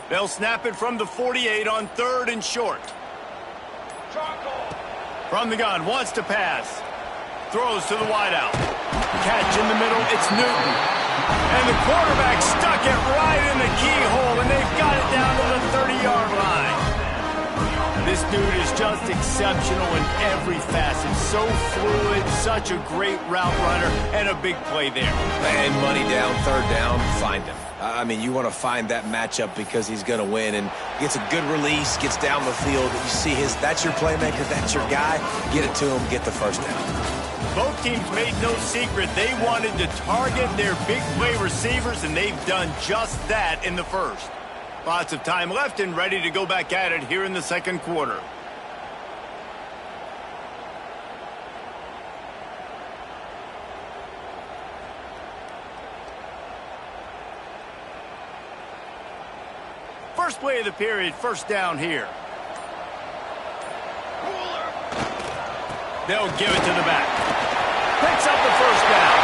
They'll snap it from the 48 on 3rd and short. From the gun, wants to pass. Throws to the wideout. Catch in the middle, it's Newton. And the quarterback stuck it right in the keyhole, and they've got it down to the 30-yard line. This dude is just exceptional in every facet. So fluid, such a great route runner, and a big play there. And money down, 3rd down, find him. I mean, you want to find that matchup because he's going to win, and gets a good release, gets down the field. You see that's your playmaker, that's your guy. Get it to him, get the 1st down. Both teams made no secret they wanted to target their big play receivers, and they've done just that in the 1st. Lots of time left and ready to go back at it here in the 2nd quarter. First play of the period, 1st down here. They'll give it to the back. Picks up the 1st down.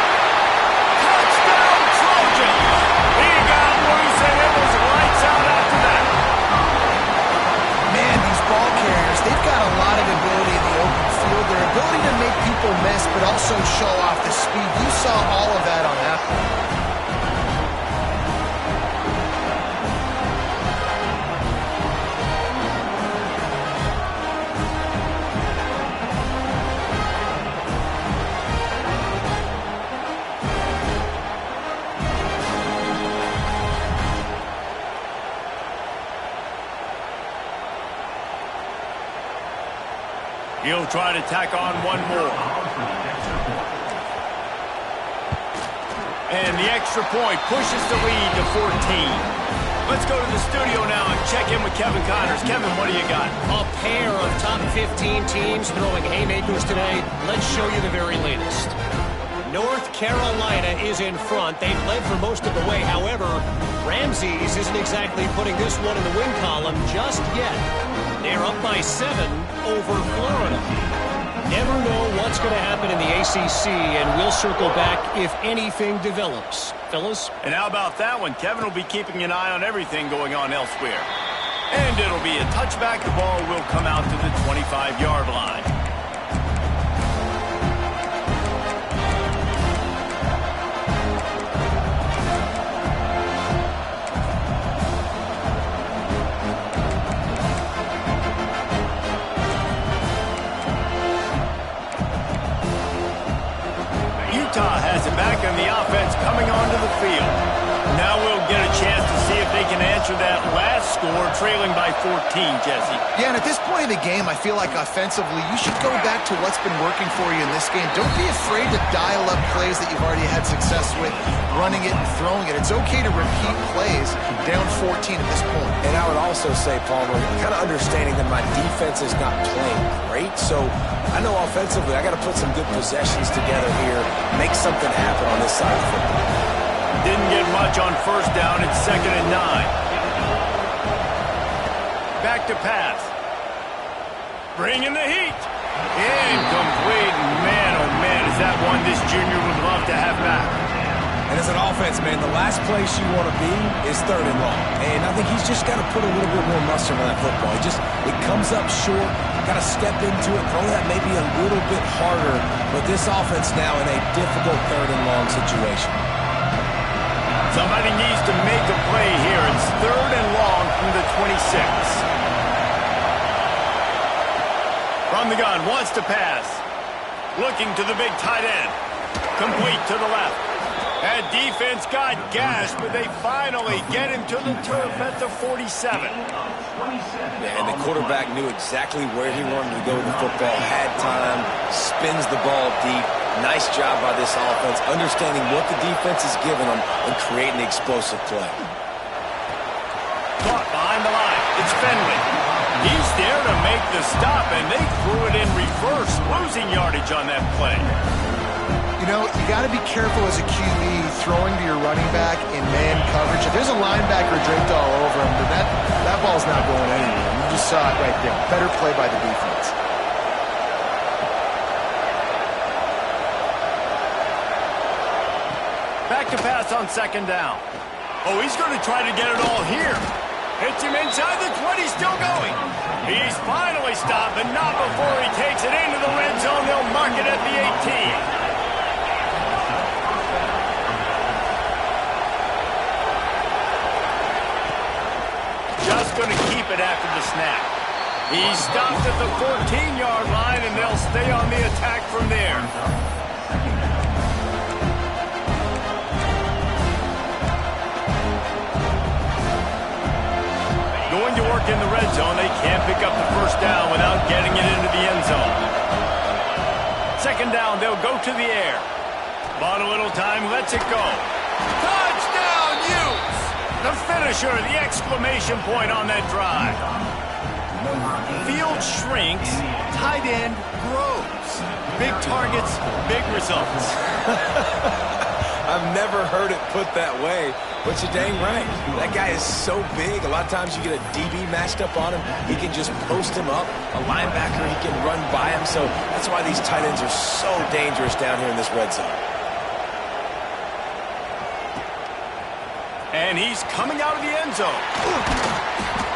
Touchdown, Trojans! He got loose, and it was lights out after that. Man, these ball carriers, they've got a lot of ability in the open field. Their ability to make people miss, but also show off the speed. You saw all of that on that play. He'll try to tack on one more. And the extra point pushes the lead to 14. Let's go to the studio now and check in with Kevin Connors. Kevin, what do you got? A pair of top 15 teams throwing haymakers today. Let's show you the very latest. North Carolina is in front. They've led for most of the way. However, Ramses isn't exactly putting this one in the win column just yet. They're up by 7 over Florida. Never know what's going to happen in the ACC, and we'll circle back if anything develops. Fellas? And how about that one? Kevin will be keeping an eye on everything going on elsewhere. And it'll be a touchback. The ball will come out to the 25-yard line. Back on the offense coming onto the field. Now we'll get a chance to see if they can answer that last score, trailing by 14, Jesse. Yeah, and at this point in the game, I feel like offensively, you should go back to what's been working for you in this game. Don't be afraid to dial up plays that you've already had success with, running it and throwing it. It's okay to repeat plays down 14 at this point. And I would also say, Palmer, kind of understanding that my defense is not playing great, so I know offensively I got to put some good possessions together here, make something happen on this side of the football. Didn't get much on 1st down. It's 2nd and 9. Back to pass. Bringing the heat. Incomplete. Man, oh man, is that one this junior would love to have back. And as an offense, man, the last place you want to be is 3rd and long. And I think he's just got to put a little bit more mustard on that football. It comes up short, got to step into it, throw that maybe a little bit harder. But this offense now in a difficult 3rd and long situation. Somebody needs to make a play here. It's 3rd and long from the 26. From the gun, wants to pass. Looking to the big tight end. Complete to the left. That defense got gashed, but they finally get him to the turf at the 47. And the quarterback knew exactly where he wanted to go with the football, had time, spins the ball deep. Nice job by this offense, understanding what the defense is giving them and creating the explosive play. Caught behind the line. It's Fenley. He's there to make the stop, and they threw it in reverse, losing yardage on that play. You know, you got to be careful as a QB throwing to your running back in man coverage. If there's a linebacker draped all over him, then that ball's not going anywhere. You just saw it right there. Better play by the defense. Back to pass on 2nd down. Oh, he's going to try to get it all here. Hits him inside the 20, still going. He's finally stopped, but not before he takes it into the red zone. They'll mark it at the 18. Just going to keep it after the snap. He's stopped at the 14-yard line, and they'll stay on the attack from there. Going to work in the red zone. They can't pick up the first down without getting it into the end zone. Second down, they'll go to the air. Bought a little time, lets it go. Touchdown, Utes! The finisher, the exclamation point on that drive. Field shrinks, tight end grows. Big targets, big results. I've never heard it put that way, but you're dang right. That guy is so big. A lot of times you get a DB matched up on him. He can just post him up. A linebacker, he can run by him. So that's why these tight ends are so dangerous down here in this red zone. And he's coming out of the end zone.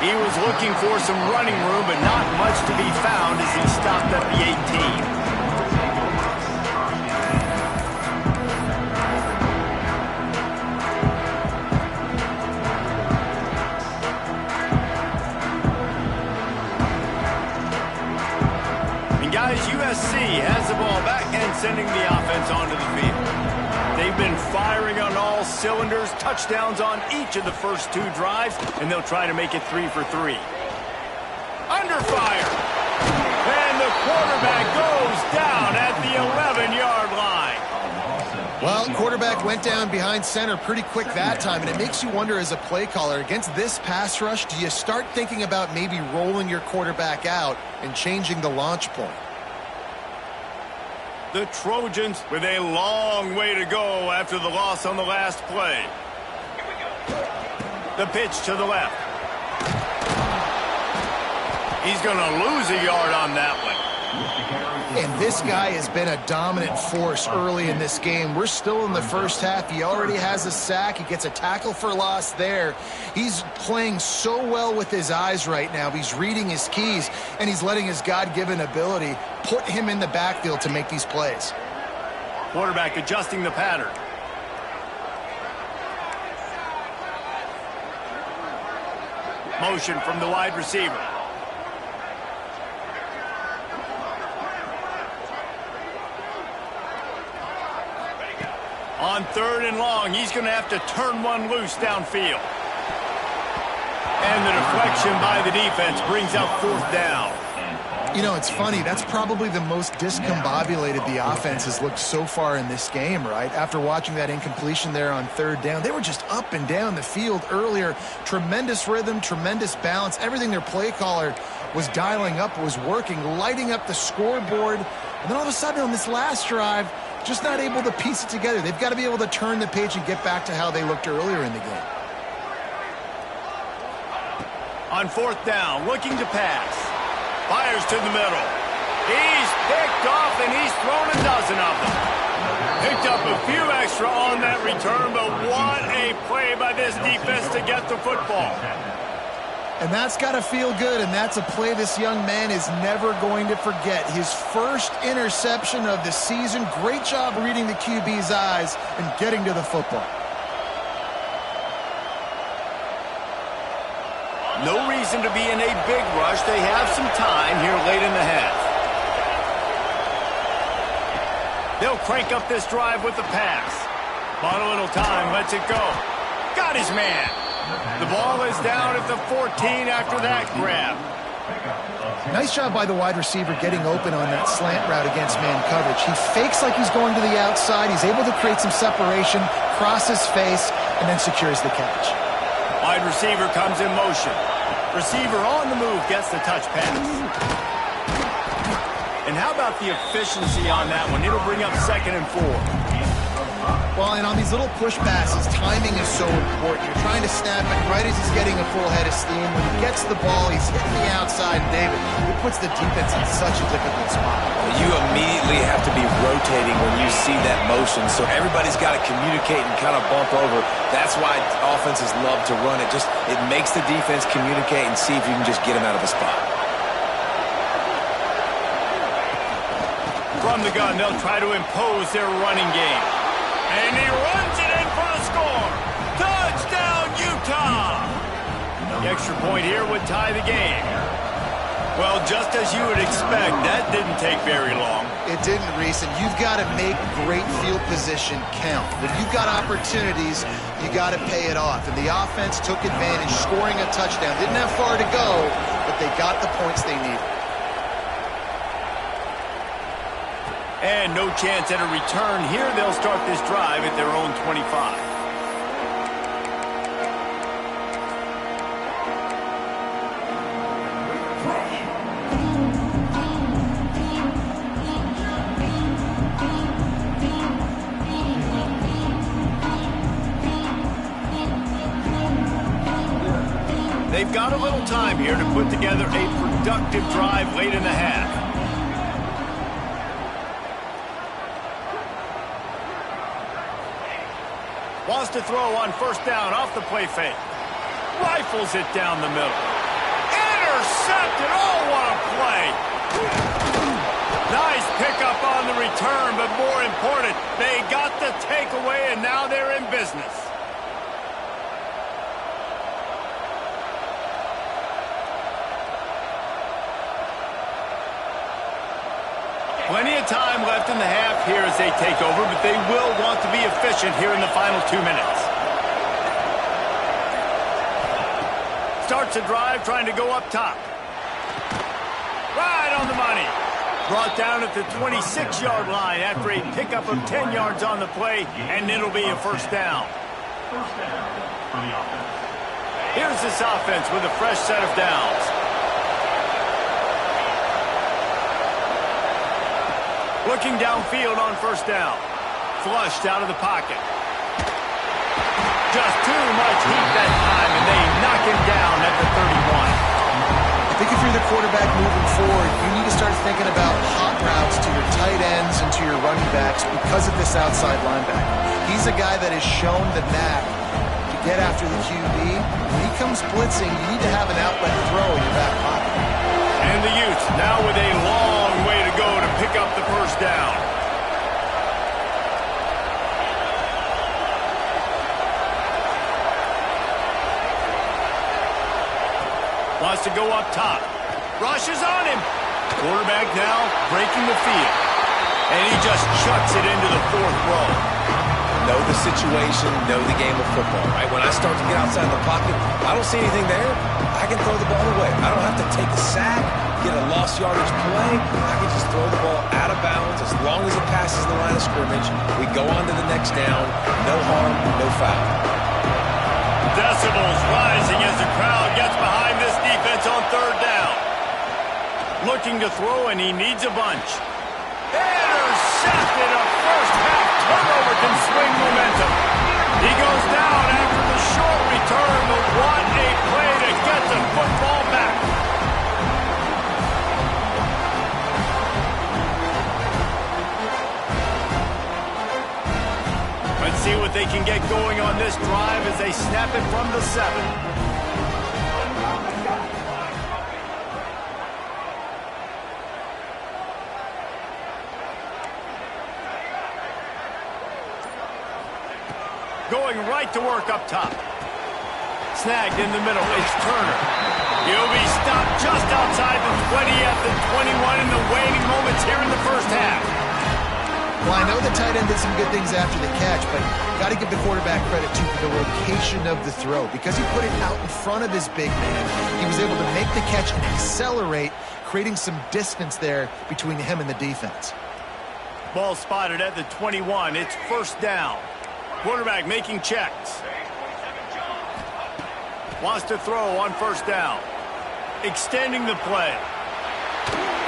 He was looking for some running room, but not much to be found as he stopped at the 18. And guys, USC has the ball back and sending the offense onto the field. They've been firing on all cylinders, touchdowns on each of the first two drives, and they'll try to make it 3 for 3. Under fire. And the quarterback goes down at the 11-yard line. Well, quarterback went down behind center pretty quick that time, and it makes you wonder as a play caller, against this pass rush, do you start thinking about maybe rolling your quarterback out and changing the launch point? The Trojans with a long way to go after the loss on the last play. The pitch to the left. He's going to lose a yard on that one. And this guy has been a dominant force early in this game. We're still in the first half. He already has a sack. He gets a tackle for loss there. He's playing so well with his eyes right now. He's reading his keys, and he's letting his God-given ability put him in the backfield to make these plays. Quarterback adjusting the pattern. Motion from the wide receiver. On 3rd and long, he's going to have to turn one loose downfield. And the deflection by the defense brings up 4th down. You know, it's funny. That's probably the most discombobulated the offense has looked so far in this game, right? After watching that incompletion there on 3rd down, they were just up and down the field earlier. Tremendous rhythm, tremendous balance. Everything their play caller was dialing up was working, lighting up the scoreboard. And then all of a sudden on this last drive, just not able to piece it together. They've got to be able to turn the page and get back to how they looked earlier in the game. On 4th down, looking to pass. Fires to the middle. He's picked off, and he's thrown a dozen of them. Picked up a few extra on that return, but what a play by this defense to get the football. And that's got to feel good, and that's a play this young man is never going to forget. His first interception of the season. Great job reading the QB's eyes and getting to the football. No reason to be in a big rush. They have some time here late in the half. They'll crank up this drive with the pass. Bought a little time, lets it go. Got his man. The ball is down at the 14 after that grab. Nice job by the wide receiver getting open on that slant route against man coverage. He fakes like he's going to the outside. He's able to create some separation, cross his face, and then secures the catch. Wide receiver comes in motion. Receiver on the move gets the touch pass. And how about the efficiency on that one? It'll bring up 2nd and 4. Well, and on these little push passes, timing is so important. You're trying to snap it right as he's getting a full head of steam. When he gets the ball, he's hitting the outside. And David, it puts the defense in such a difficult spot. You immediately have to be rotating when you see that motion, so everybody's got to communicate and kind of bump over. That's why offenses love to run it. It makes the defense communicate and see if you can just get him out of a spot. From the gun, they'll try to impose their running game. And he runs it in for the score. Touchdown, Utah! The extra point here would tie the game. Well, just as you would expect, that didn't take very long. It didn't, Reese, and you've got to make great field position count. When you've got opportunities, you got to pay it off. And the offense took advantage, scoring a touchdown. Didn't have far to go, but they got the points they needed. And no chance at a return here. They'll start this drive at their own 25. They've got a little time here to put together a productive drive late in the half. Wants to throw on first down off the play fake. Rifles it down the middle. Intercepted. Oh, what a play. Nice pickup on the return, but more important, they got the takeaway, and now they're in business. Plenty of time left in the half here as they take over, but they will want to be efficient here in the final 2 minutes. Starts a drive trying to go up top. Right on the money. Brought down at the 26-yard line after a pickup of 10 yards on the play, and it'll be a first down. Here's this offense with a fresh set of downs. Looking downfield on first down. Flushed out of the pocket. Just too much heat that time, and they knock him down at the 31. I think if you're the quarterback moving forward, you need to start thinking about hot routes to your tight ends and to your running backs because of this outside linebacker. He's a guy that has shown the knack to get after the QB. When he comes blitzing, you need to have an outlet throw in your back pocket. And the Utes now with a long way to go to pick up the first down. Wants to go up top. Rushes on him. Quarterback now breaking the field. And he just chucks it into the fourth row. Know the situation, know the game of football, right? When I start to get outside the pocket, I don't see anything there, I can throw the ball away. I don't have to take a sack, get a lost yardage play. I can just throw the ball out of bounds as long as it passes the line of scrimmage. We go on to the next down. No harm, no foul. Decibels rising as the crowd gets behind this defense on third down. Looking to throw, and he needs a bunch. Intercepted. A first half turnover can swing momentum. He goes down after the short return, but what a play to get the football back. Let's see what they can get going on this drive as they snap it from the 7. Going right to work up top. Snagged in the middle. It's Turner. He'll be stopped just outside the 20 at the 21 in the waning moments here in the first half. Well, I know the tight end did some good things after the catch, but got to give the quarterback credit to the location of the throw. Because he put it out in front of his big man, he was able to make the catch and accelerate, creating some distance there between him and the defense. Ball spotted at the 21. It's first down. Quarterback making checks. Wants to throw on first down. Extending the play.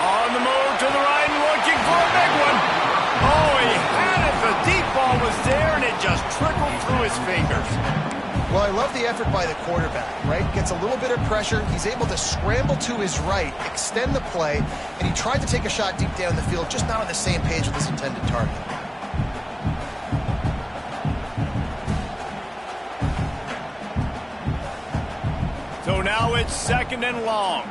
On the move to the right and looking for a big one. Oh, he had it. The deep ball was there, and it just trickled through his fingers. Well, I love the effort by the quarterback, right? Gets a little bit of pressure. He's able to scramble to his right, extend the play, and he tried to take a shot deep down the field, just not on the same page with his intended target. So now it's 2nd and long.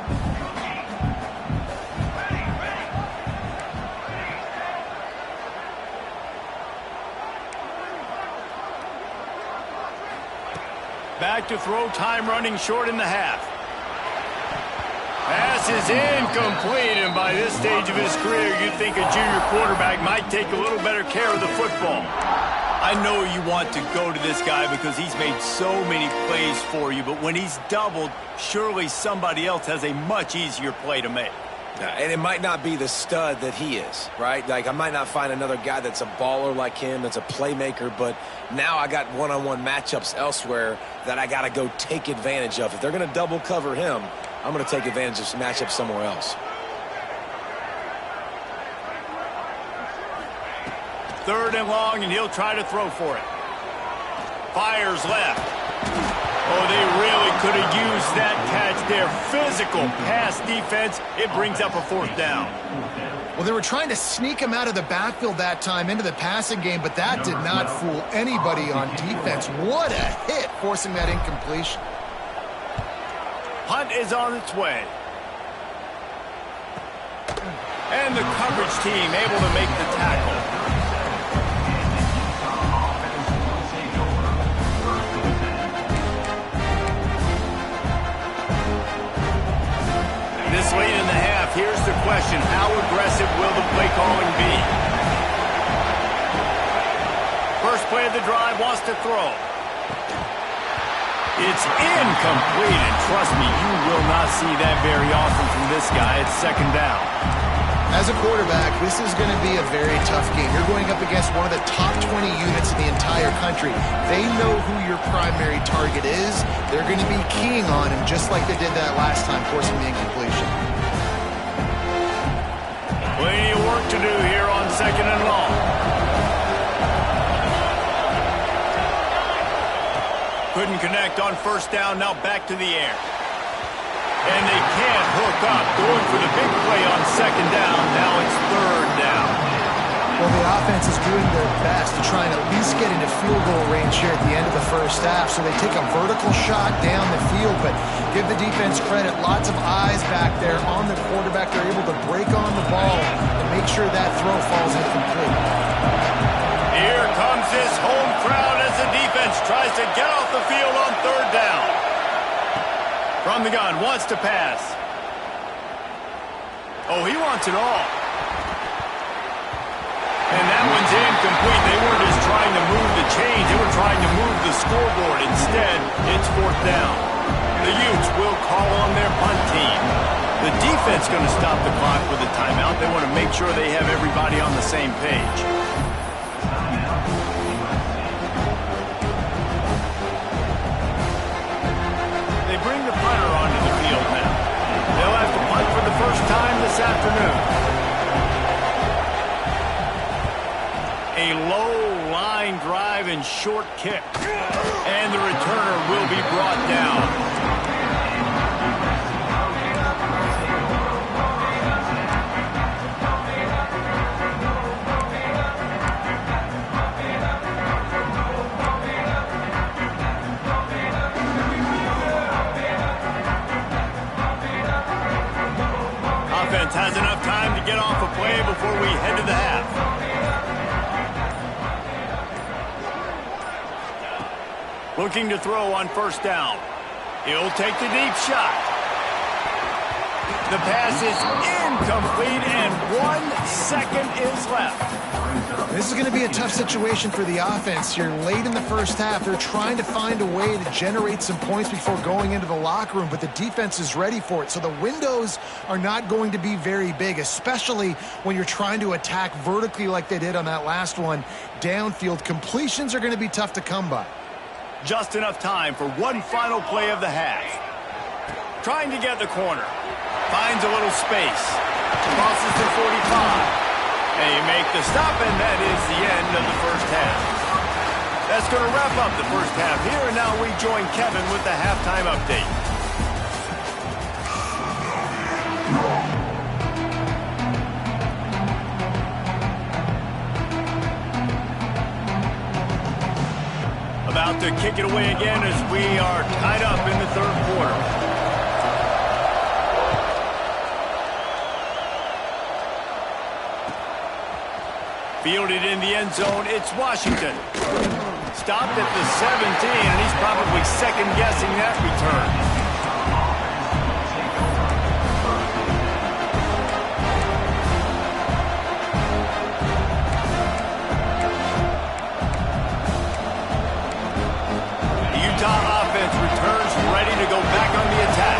Back to throw, time running short in the half. Pass is incomplete, and by this stage of his career, you'd think a junior quarterback might take a little better care of the football. I know you want to go to this guy because he's made so many plays for you, but when he's doubled, surely somebody else has a much easier play to make. And it might not be the stud that he is, right? Like, I might not find another guy that's a baller like him, that's a playmaker, but now I got one-on-one matchups elsewhere that I got to go take advantage of. If they're going to double cover him, I'm going to take advantage of some matchups somewhere else. 3rd and long, and he'll try to throw for it. Fires left. Oh, they really could have used that catch there. Physical pass defense. It brings up a 4th down. Well, they were trying to sneak him out of the backfield that time into the passing game, but that did not fool anybody on defense. What a hit, forcing that incompletion. Punt is on its way. And the coverage team able to make the tackle. This late in the half, here's the question. How aggressive will the play calling be? First play of the drive, wants to throw. It's incomplete, and trust me, you will not see that very often from this guy. It's 2nd down. As a quarterback, this is going to be a very tough game. You're going up against one of the top 20 units in the entire country. They know who your primary target is. They're going to be keying on him just like they did that last time, forcing the incompletion. Plenty of work to do here on 2nd and long. Couldn't connect on 1st down, now back to the air. And they can't hook up. Going for the big play on 2nd down. Now it's 3rd down. Well, the offense is doing their best to try and at least get into field goal range here at the end of the first half. So they take a vertical shot down the field, but give the defense credit. Lots of eyes back there on the quarterback. They're able to break on the ball and make sure that throw falls incomplete. Here comes this home crowd as the defense tries to get off the field on 3rd down. From the gun, wants to pass. Oh, he wants it all. And that one's incomplete. They weren't just trying to move the chains. They were trying to move the scoreboard. Instead, it's 4th down. The Utes will call on their punt team. The defense going to stop the clock with a timeout. They want to make sure they have everybody on the same page. They bring the punter onto the field now. They'll have to punt for the first time this afternoon. A low line drive and short kick. And the returner will be brought down. Offense has enough time to get off a play before we head to the half. Looking to throw on 1st down. He'll take the deep shot. The pass is incomplete, and 1 second is left. This is going to be a tough situation for the offense here. Late in the first half, they're trying to find a way to generate some points before going into the locker room, but the defense is ready for it. So the windows are not going to be very big, especially when you're trying to attack vertically like they did on that last one. Downfield completions are going to be tough to come by. Just enough time for one final play of the half. Trying to get the corner. Finds a little space. Crosses the 45. They make the stop, and that is the end of the first half. That's going to wrap up the first half here, and now we join Kevin with the halftime update. About to kick it away again as we are tied up in the third quarter. Fielded in the end zone, it's Washington. Stopped at the 17, and he's probably second-guessing that return. Returns ready to go back on the attack.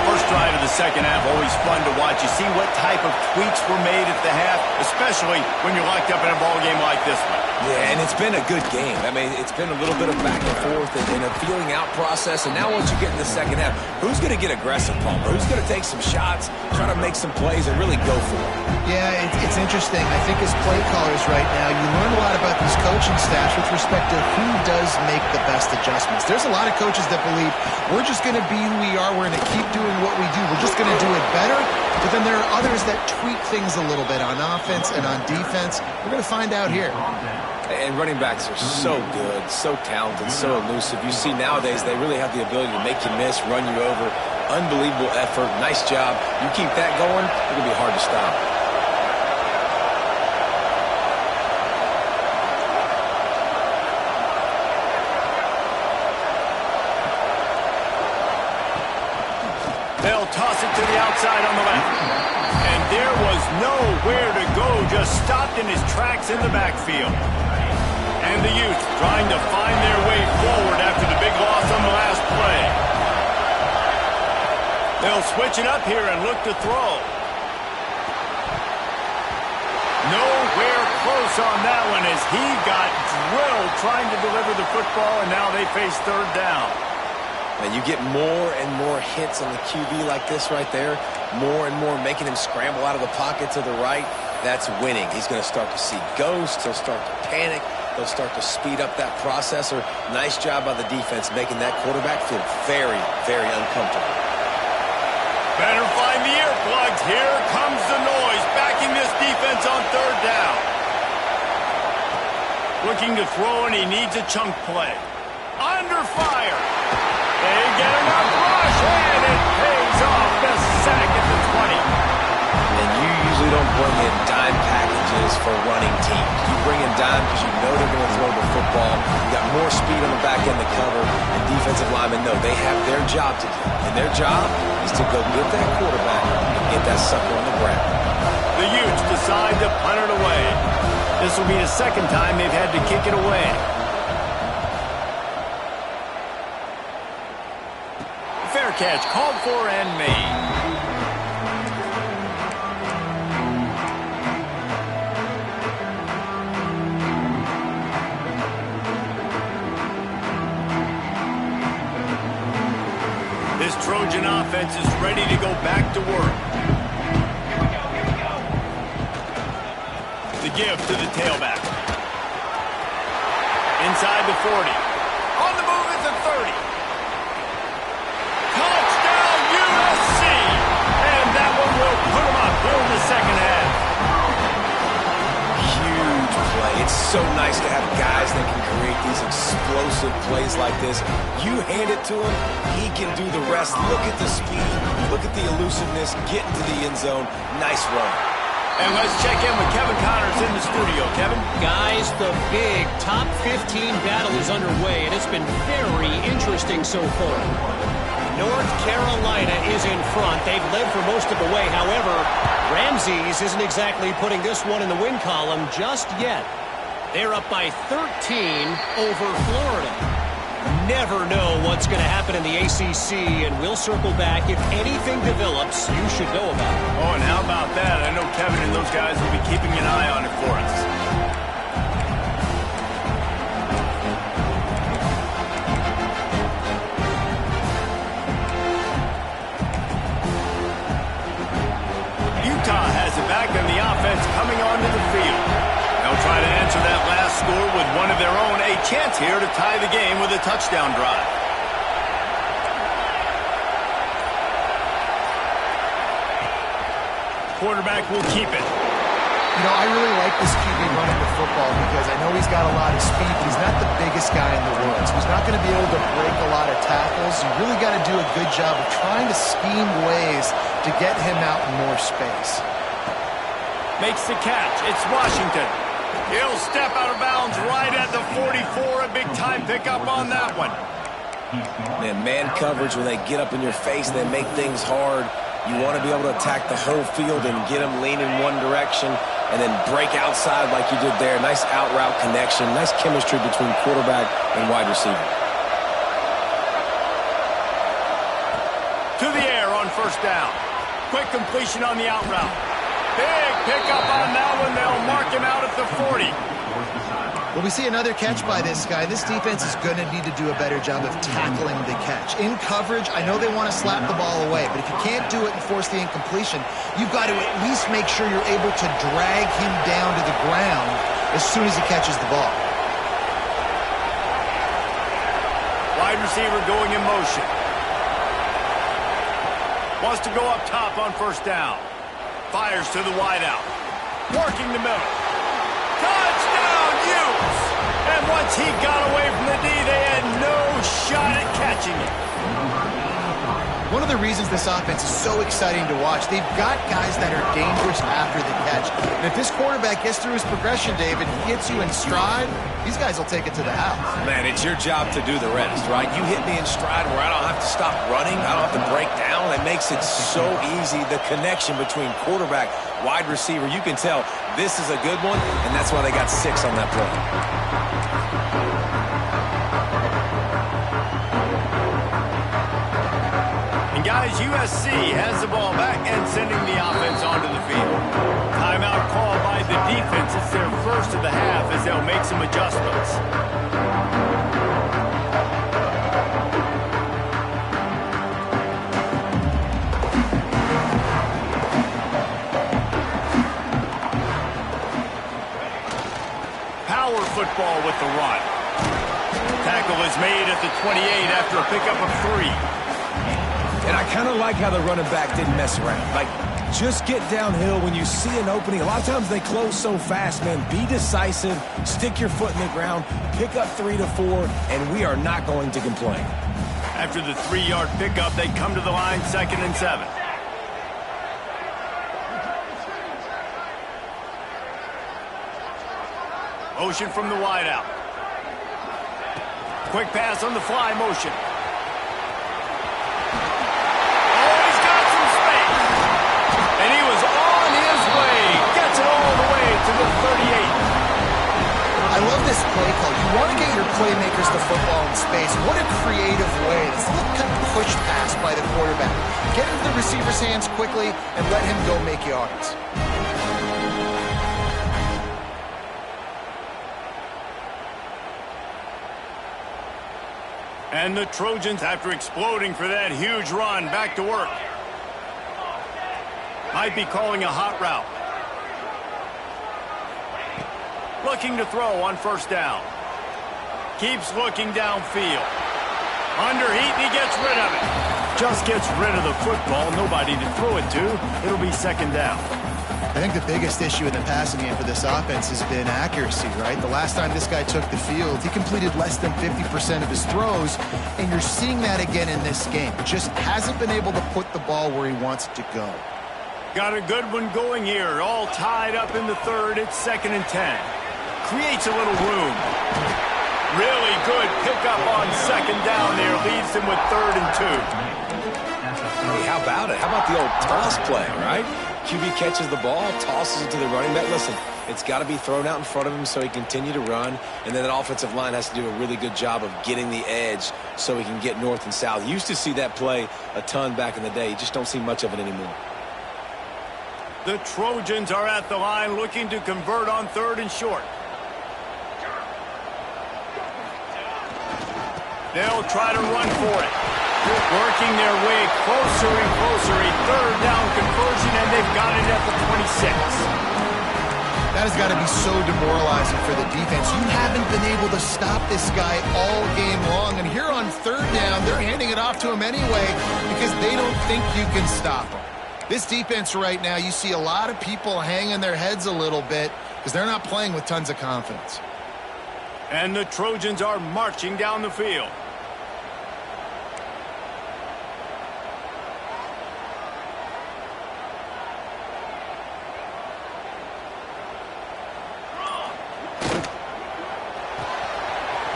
First drive of the second half, always fun to watch. You see what type of tweaks were made at the half, especially when you're locked up in a ball game like this one. Yeah, and it's been a good game. I mean, it's been a little bit of back and forth and a feeling out process. And now once you get in the second half, who's going to get aggressive, Palmer? Who's going to take some shots, try to make some plays, and really go for it? Yeah, it's interesting. I think as play callers right now, you learn a lot about these coaching staffs with respect to who does make the best adjustments. There's a lot of coaches that believe we're just going to be who we are. We're going to keep doing what we do. We're just going to do it better. But then there are others that tweak things a little bit on offense and on defense. We're going to find out here. And running backs are so good, so talented, so elusive. You see nowadays they really have the ability to make you miss, run you over. Unbelievable effort. Nice job. You keep that going, it's going to be hard to stop. They'll toss it to the outside on the left. And there was nowhere to go, just stopped in his tracks in the backfield. And the Utes trying to find their way forward after the big loss on the last play. They'll switch it up here and look to throw. Nowhere close on that one as he got drilled trying to deliver the football, and now they face third down. And you get more and more hits on the QB like this right there, more and more making him scramble out of the pocket to the right. That's winning. He's going to start to see ghosts. He'll start to panic. They'll start to speed up that processor. Nice job by the defense making that quarterback feel very, very uncomfortable. Better find the earplugs. Here comes the noise, backing this defense on third down. Looking to throw, and he needs a chunk play. Under fire. They get enough rush, and it pays off. The sack at the 20. And you usually don't bring in dime packages for running teams. You bring in dime because you know they're going to throw the football. You got more speed on the back end to cover, and defensive linemen know they have their job to do. And their job is to go get that quarterback and get that sucker on the ground. The Utes decide to punt it away. This will be the second time they've had to kick it away. Fair catch called for and made. This Trojan offense is ready to go back to work. The give to the tailback. Inside the 40. On the move at the 30. Touchdown USC! And that one will put them up here in the second half. Huge play. It's so nice to have guys that can create these explosive plays like this. You hand it to him, he can do the rest. Look at the speed. Look at the elusiveness. Get into the end zone. Nice run. And let's check in with Kevin Connors in the studio. Kevin? Guys, the big top 15 battle is underway, and it's been very interesting so far. North Carolina is in front. They've led for most of the way. However, Ramses isn't exactly putting this one in the win column just yet. They're up by 13 over Florida. Never know what's going to happen in the ACC, and we'll circle back. If anything develops, you should know about it. Oh, and how about that? I know Kevin and those guys will be keeping an eye on it for us. Utah has it back on the offense coming onto the field. They'll try to answer that last score with one of their own. A chance here to tie the game with a touchdown drive. Quarterback will keep it. You know, I really like this QB running the football because I know he's got a lot of speed, but he's not the biggest guy in the world. So he's not going to be able to break a lot of tackles. You really got to do a good job of trying to scheme ways to get him out in more space. Makes the catch. It's Washington. He'll step out of bounds right at the 44. A big-time pickup on that one. Man coverage, when they get up in your face, they make things hard. You want to be able to attack the whole field and get them leaning one direction and then break outside like you did there. Nice out-route connection. Nice chemistry between quarterback and wide receiver. To the air on first down. Quick completion on the out route. Big pickup on that one. They'll mark him out at the 40. Well, we see another catch by this guy. This defense is going to need to do a better job of tackling the catch. In coverage, I know they want to slap the ball away, but if you can't do it and force the incompletion, you've got to at least make sure you're able to drag him down to the ground as soon as he catches the ball. Wide receiver going in motion. Wants to go up top on first down. Fires to the wideout. Working the middle. Touchdown, Utes! And once he got away from the D, they had no shot at catching it. One of the reasons this offense is so exciting to watch, they've got guys that are dangerous after the catch. And if this quarterback gets through his progression, David, gets you in stride, these guys will take it to the house. Man, it's your job to do the rest, right? You hit me in stride where I don't have to stop running. I don't have to break down. It makes it so easy. The connection between quarterback, wide receiver, you can tell this is a good one, and that's why they got 6 on that play. And guys, USC has the ball back and sending the offense onto the field. Timeout called by the defense. It's their first of the half as they'll make some adjustments. Power football with the run. Tackle is made at the 28 after a pickup of 3. And I kind of like how the running back didn't mess around. Like, just get downhill when you see an opening. A lot of times they close so fast, man. Be decisive, stick your foot in the ground, pick up 3 to 4, and we are not going to complain. After the 3-yard pickup, they come to the line, 2nd and 7. Motion from the wideout. Quick pass on the fly motion. I love this play call. You want to get your playmakers the football in space. What a creative way. This little kind of push pass by the quarterback. Get into the receiver's hands quickly and let him go make yards. And the Trojans, after exploding for that huge run, back to work. Might be calling a hot route. Looking to throw on first down. Keeps looking downfield. Under heat, and he gets rid of it. Just gets rid of the football. Nobody to throw it to. It'll be 2nd down. I think the biggest issue in the passing game for this offense has been accuracy, right? The last time this guy took the field, he completed less than 50% of his throws, and you're seeing that again in this game. Just hasn't been able to put the ball where he wants it to go. Got a good one going here. All tied up in the 3rd. It's 2nd and 10. Creates a little room. Really good pickup on 2nd down there. Leaves him with 3rd and 2. Hey, how about it? How about the old toss play, right? QB catches the ball, tosses it to the running back. Listen, it's got to be thrown out in front of him so he can continue to run, and then that offensive line has to do a really good job of getting the edge so he can get north and south. You used to see that play a ton back in the day. You just don't see much of it anymore. The Trojans are at the line looking to convert on 3rd and short. They'll try to run for it. Working their way closer and closer. A 3rd down conversion, and they've got it at the 26. That has got to be so demoralizing for the defense. You haven't been able to stop this guy all game long. And here on third down, they're handing it off to him anyway because they don't think you can stop him. This defense right now, you see a lot of people hanging their heads a little bit because they're not playing with tons of confidence. And the Trojans are marching down the field.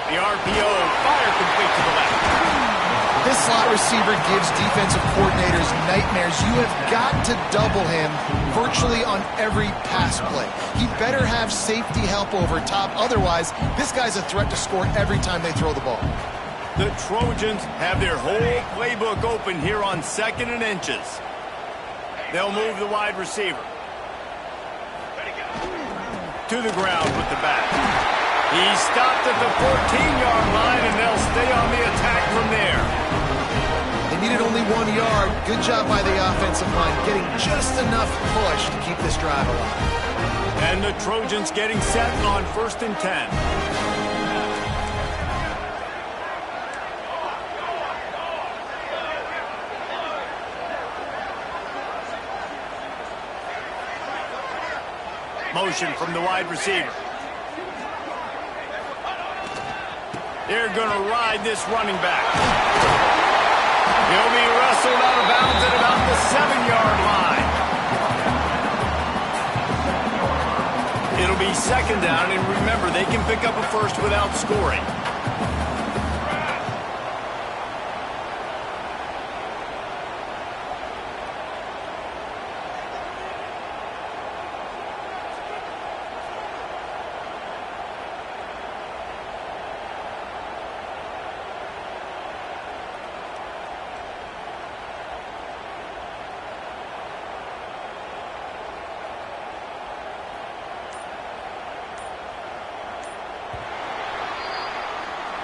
The RPO, fire complete to the left. This slot receiver gives defensive coordinators nightmares. You have got to double him virtually on every pass play. He better have safety help over top. Otherwise, this guy's a threat to score every time they throw the ball. The Trojans have their whole playbook open here on 2nd and inches. They'll move the wide receiver to the ground with the back. He stopped at the 14-yard line, and they'll stay on the attack from there. They needed only 1 yard. Good job by the offensive line, getting just enough push to keep this drive alive. And the Trojans getting set on 1st and 10. Motion from the wide receiver. They're going to ride this running back. He'll be wrestled out of bounds at about the 7-yard line. It'll be 2nd down, and remember, they can pick up a first without scoring.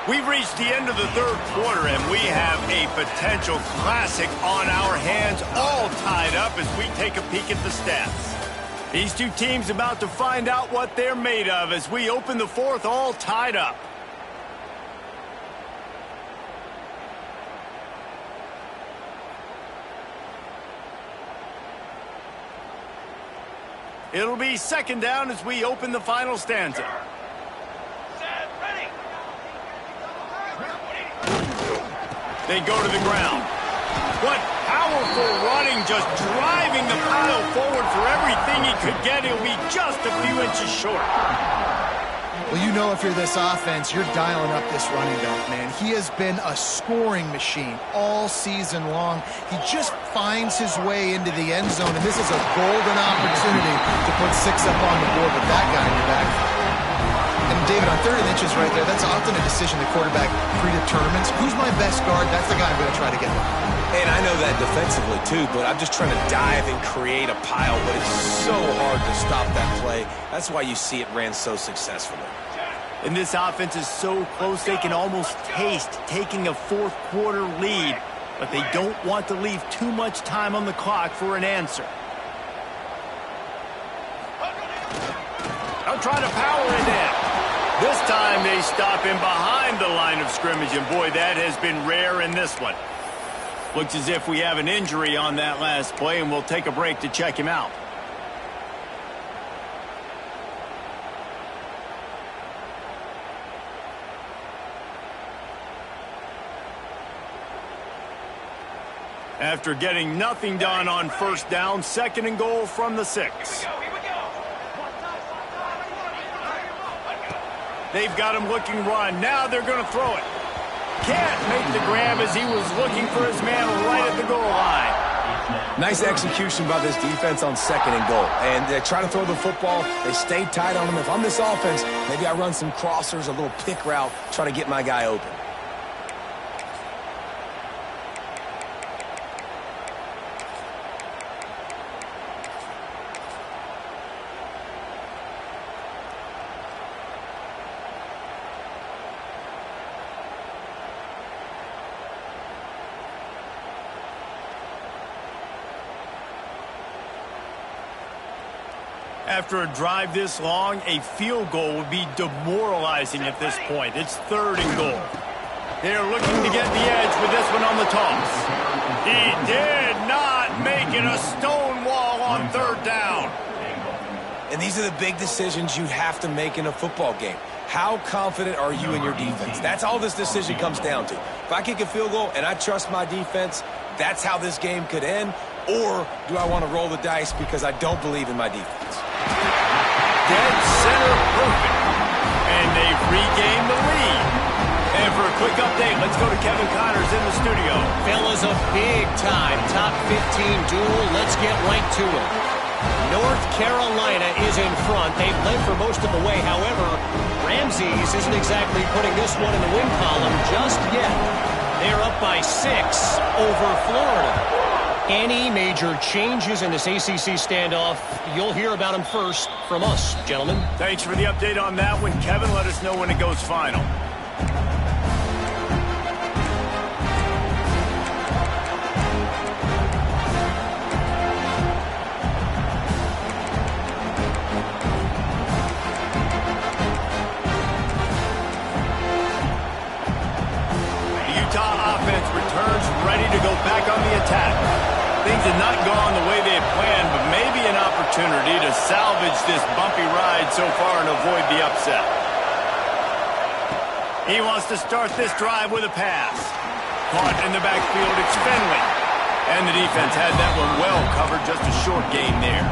We've reached the end of the 3rd quarter, and we have a potential classic on our hands, all tied up as we take a peek at the stats. These two teams about to find out what they're made of as we open the 4th, all tied up. It'll be 2nd down as we open the final stanza. They go to the ground. What powerful running, just driving the pile forward for everything he could get. He'll be just a few inches short. Well, you know if you're this offense, you're dialing up this running back, man. He has been a scoring machine all season long. He just finds his way into the end zone, and this is a golden opportunity to put 6 up on the board with that guy in your back. And David, on 3rd and inches right there, that's often a decision the quarterback predetermines. Who's my best guard? That's the guy I'm going to try to get with. And I know that defensively, too, but I'm just trying to dive and create a pile, but it's so hard to stop that play. That's why you see it ran so successfully. And this offense is so close, they can almost taste taking a 4th quarter lead, but they don't want to leave too much time on the clock for an answer. They'll try to power it in. This time they stop him behind the line of scrimmage, and boy, that has been rare in this one. Looks as if we have an injury on that last play, and we'll take a break to check him out. After getting nothing done on 1st down, 2nd and goal from the 6. They've got him looking run. Now they're going to throw it. Can't make the grab as he was looking for his man right at the goal line. Nice execution by this defense on 2nd and goal. And they try to throw the football. They stay tight on him. If I'm this offense, maybe I run some crossers, a little pick route, try to get my guy open. After a drive this long, a field goal would be demoralizing at this point. It's 3rd and goal. They're looking to get the edge with this one on the toss. He did not make it a stone wall on 3rd down. And these are the big decisions you have to make in a football game. How confident are you in your defense? That's all this decision comes down to. If I kick a field goal and I trust my defense, that's how this game could end. Or do I want to roll the dice because I don't believe in my defense? Dead center perfect. And they've regained the lead. And for a quick update, let's go to Kevin Connors in the studio. Fellas, a big-time top 15 duel. Let's get right to it. North Carolina is in front. They've led for most of the way. However, Ramses isn't exactly putting this one in the win column just yet. They're up by 6 over Florida. Any major changes in this ACC standoff, you'll hear about them first from us, gentlemen. Thanks for the update on that one, Kevin. Let us know when it goes final. Ready to go back on the attack. Things have not gone the way they had planned, but maybe an opportunity to salvage this bumpy ride so far and avoid the upset. He wants to start this drive with a pass. Caught in the backfield, it's Finley. And the defense had that one well covered, just a short gain there.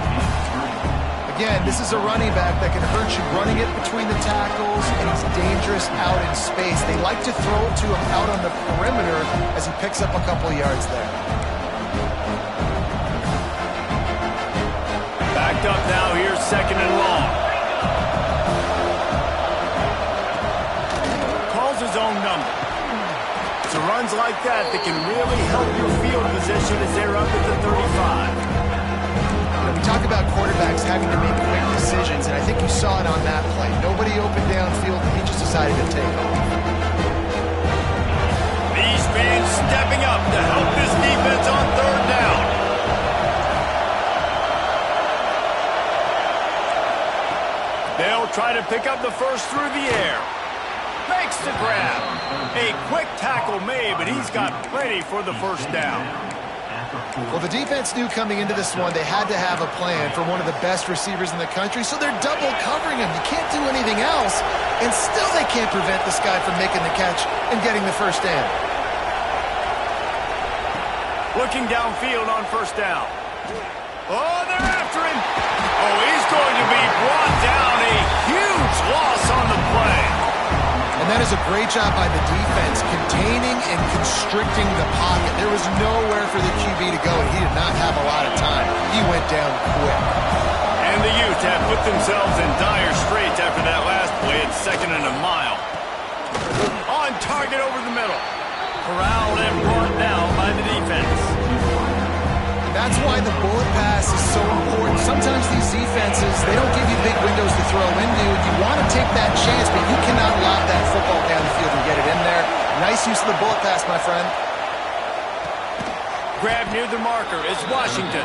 Again, this is a running back that can hurt you running it between the tackles, and he's dangerous out in space. They like to throw it to him out on the perimeter as he picks up a couple yards there. Backed up now, here's 2nd and long. Calls his own number. So runs like that can really help your field position as they're up at the 35. We talk about quarterbacks having to make quick decisions, and I think you saw it on that play. Nobody opened downfield, and he just decided to take off. These fans stepping up to help this defense on 3rd down. They'll try to pick up the first through the air. Makes the grab. A quick tackle made, but he's got plenty for the first down. Well, the defense knew coming into this one they had to have a plan for one of the best receivers in the country, so they're double covering him. You can't do anything else, and still they can't prevent this guy from making the catch and getting the first down. Looking downfield on 1st down. Oh, they're after him. Oh, he's going to be brought down. A huge loss on the play. And that is a great job by the defense, containing and constricting the pocket. There was nowhere for the QB to go, and he did not have a lot of time. He went down quick. And the Utes have put themselves in dire straits after that last play at 2nd and a mile. On target over the middle. Corralled and brought down by the defense. That's why the bullet pass is so important. Sometimes these defenses, they don't give you big windows to throw into. You want to take that chance, but you cannot lob that football down the field and get it in there. Nice use of the bullet pass, my friend. Grab near the marker is Washington.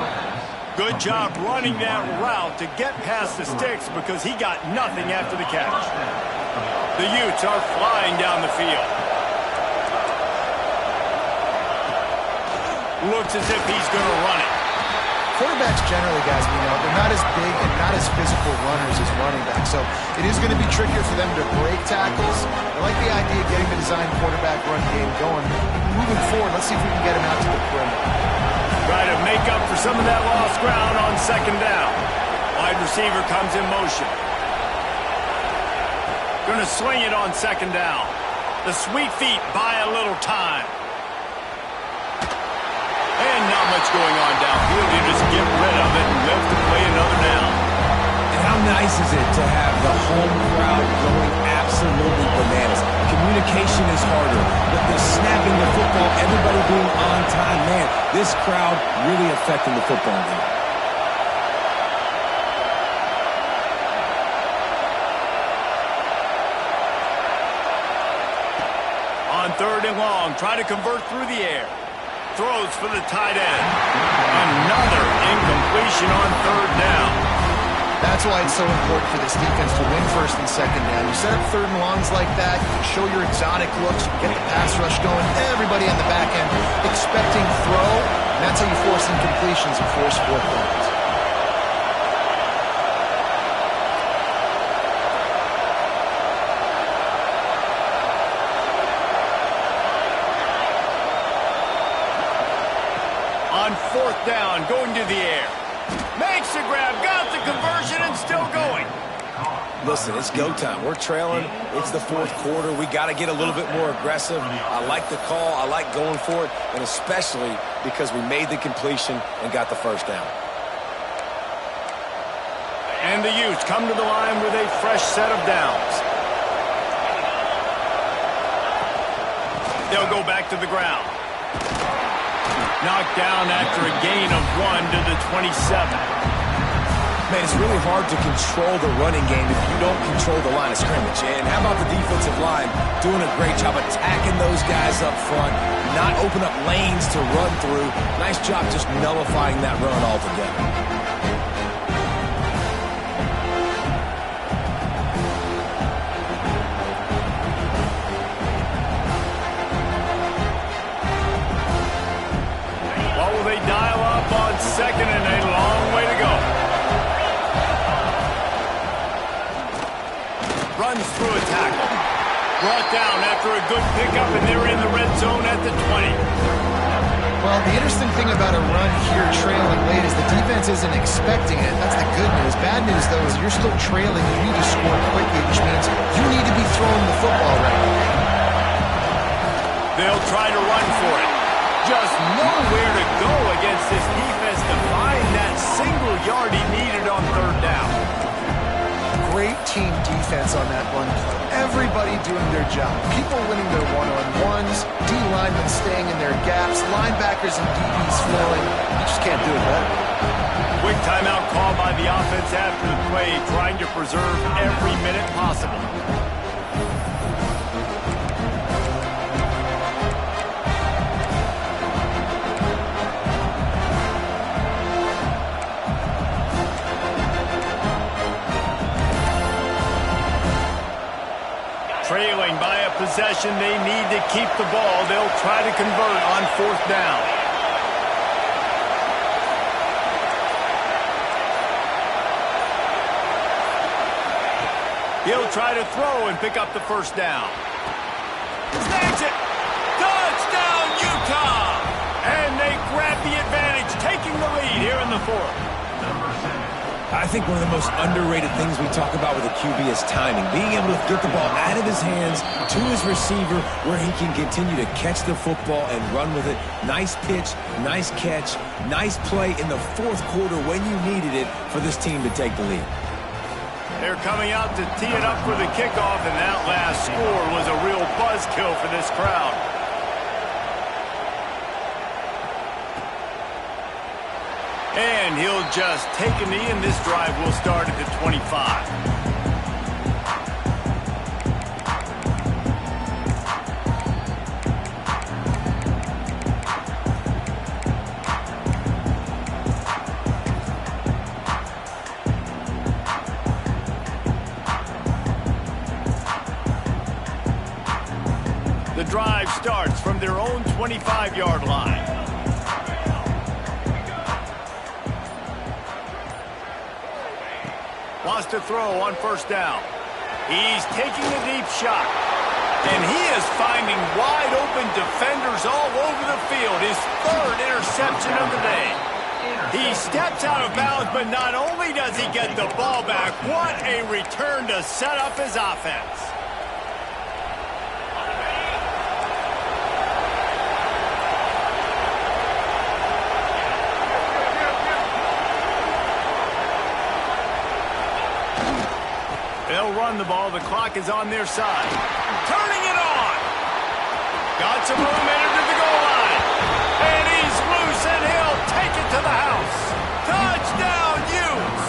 Good job running that route to get past the sticks because he got nothing after the catch. The Utes are flying down the field. Looks as if he's going to run it. Quarterbacks generally, guys, we know, they're not as big and not as physical runners as running backs. So it is going to be trickier for them to break tackles. I like the idea of getting the design quarterback run game going. Moving forward, let's see if we can get him out to the perimeter. Try to make up for some of that lost ground on 2nd down. Wide receiver comes in motion. Going to swing it on 2nd down. The sweet feet buy a little time. And not much going on downfield. You just get rid of it and live to play another down. And how nice is it to have the home crowd going absolutely bananas? Communication is harder, but the snapping the football, everybody being on time, man, this crowd really affecting the football game. On 3rd and long, try to convert through the air. Throws for the tight end. Another incompletion on 3rd down. That's why it's so important for this defense to win first and second down. You set up third and longs like that, you can show your exotic looks, you get the pass rush going, everybody on the back end expecting throw, and that's how you force incompletions and force fourth downs. On fourth down, going to the air. Makes the grab, got the conversion, and still going. Listen, it's go time. We're trailing. It's the fourth quarter. We got to get a little bit more aggressive. I like the call. I like going for it, and especially because we made the completion and got the first down. And the Utes come to the line with a fresh set of downs. They'll go back to the ground. Knocked down after a gain of 1 to the 27. Man, it's really hard to control the running game if you don't control the line of scrimmage. And how about the defensive line doing a great job attacking those guys up front, not open up lanes to run through. Nice job just nullifying that run altogether. They dial up on second and a long way to go. Runs through a tackle. Brought down after a good pickup, and they're in the red zone at the 20. Well, the interesting thing about a run here trailing late is the defense isn't expecting it. That's the good news. Bad news, though, is you're still trailing. You need to score quickly, which means you need to be throwing the football right now. They'll try to run for it. Just nowhere to go against this defense to find that single yard he needed on third down. Great team defense on that run play. Everybody doing their job. People winning their one-on-ones, D-linemen staying in their gaps, linebackers and DBs flowing. You just can't do it better. Quick timeout call by the offense after the play, trying to preserve every minute possible. Trailing by a possession, they need to keep the ball. They'll try to convert on fourth down. He'll try to throw and pick up the first down. Snags it! Touchdown, Utah! And they grab the advantage, taking the lead here in the fourth. I think one of the most underrated things we talk about with a QB is timing. Being able to get the ball out of his hands to his receiver where he can continue to catch the football and run with it. Nice pitch, nice catch, nice play in the fourth quarter when you needed it for this team to take the lead. They're coming out to tee it up for the kickoff, and that last score was a real buzzkill for this crowd. And he'll just take a knee, and this drive will start at the 25. The drive starts from their own 25-yard line. Wants to throw on first down. He's taking a deep shot. And he is finding wide-open defenders all over the field. His third interception of the day. He steps out of bounds, but not only does he get the ball back, what a return to set up his offense. They'll run the ball. The clock is on their side. Turning it on. Got some room, entered to the goal line. And he's loose, and he'll take it to the house. Touchdown, Utes.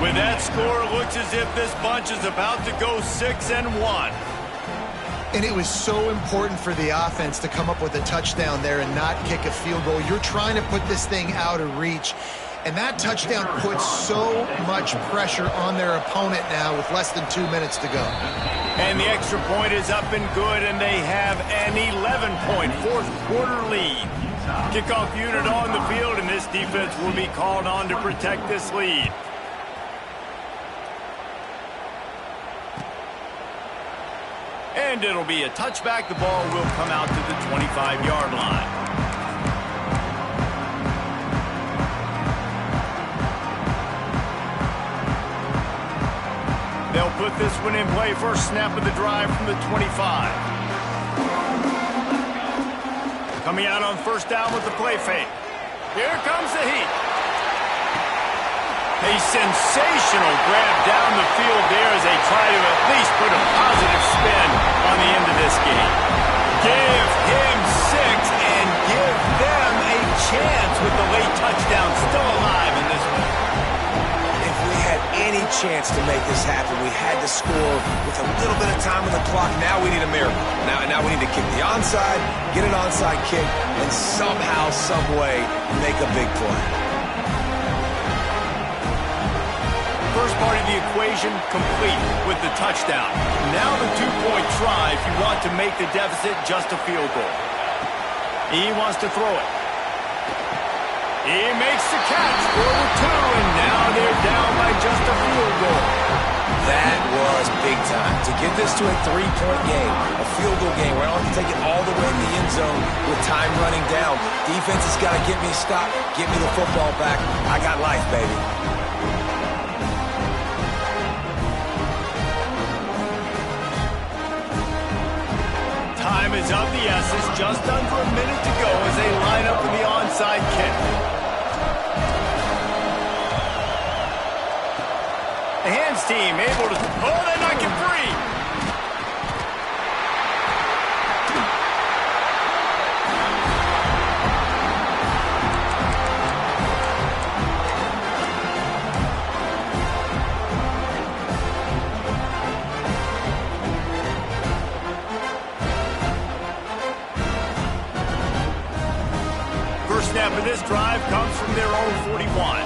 With that score, it looks as if this bunch is about to go 6-1. And it was so important for the offense to come up with a touchdown there and not kick a field goal. You're trying to put this thing out of reach. And that touchdown puts so much pressure on their opponent now with less than 2 minutes to go. And the extra point is up and good, and they have an 11-point fourth-quarter lead. Kickoff unit on the field, and this defense will be called on to protect this lead. And it'll be a touchback. The ball will come out to the 25-yard line. They'll put this one in play. First snap of the drive from the 25. Coming out on first down with the play fake. Here comes the heat. A sensational grab down the field there as they try to at least put a positive spin on the end of this game. Give him 6 and give them a chance with the late touchdown still alive in this one. If we had any chance to make this happen, we had to score with a little bit of time on the clock. Now we need a miracle. Now we need to kick the onside, get an onside kick, and somehow, some way, make a big play. First part of the equation complete with the touchdown. Now the two-point try if you want to make the deficit just a field goal. He wants to throw it. He makes the catch for the 2, and now they're down by just a field goal. That was big time. To get this to a 3-point game, a field goal game, where I don't have to take it all the way in the end zone with time running down. Defense has got to get me a stop, get me the football back. I got life, baby. Time is of the essence, just under a minute to go as they line up for the onside kick. The hands team able to... Oh, they knock it free! First snap of this drive comes from their own 41.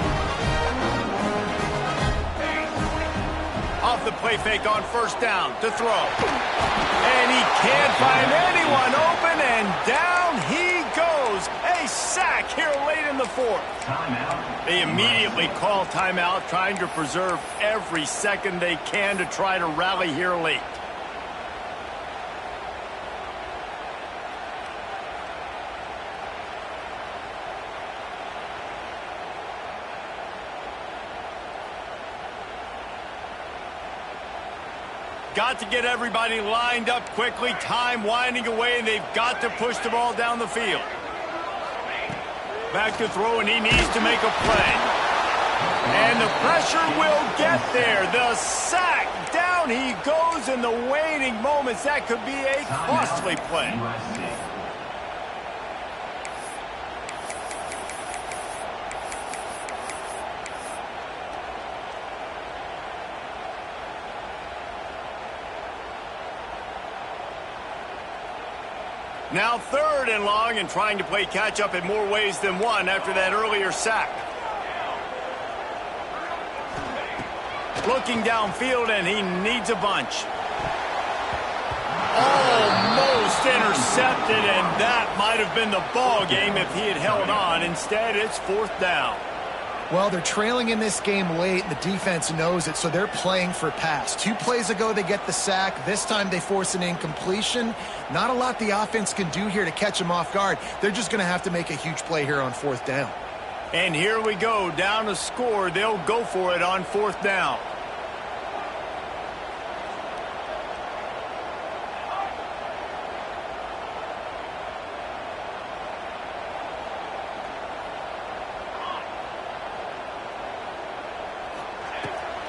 Off the play fake on first down to throw. And he can't find anyone open, and down he goes. A sack here late in the fourth. Timeout. They immediately call timeout, trying to preserve every second they can to try to rally here late. Got to get everybody lined up quickly. Time winding away, and they've got to push the ball down the field. Back to throw, and he needs to make a play. And the pressure will get there. The sack. Down he goes in the waiting moments. That could be a costly play. Now 3rd and long, and trying to play catch-up in more ways than one after that earlier sack. Looking downfield, and he needs a bunch. Almost intercepted, and that might have been the ball game if he had held on. Instead, it's 4th down. Well, they're trailing in this game late, and the defense knows it, so they're playing for pass. 2 plays ago, they get the sack. This time, they force an incompletion. Not a lot the offense can do here to catch them off guard. They're just going to have to make a huge play here on 4th down. And here we go, down a score. They'll go for it on 4th down.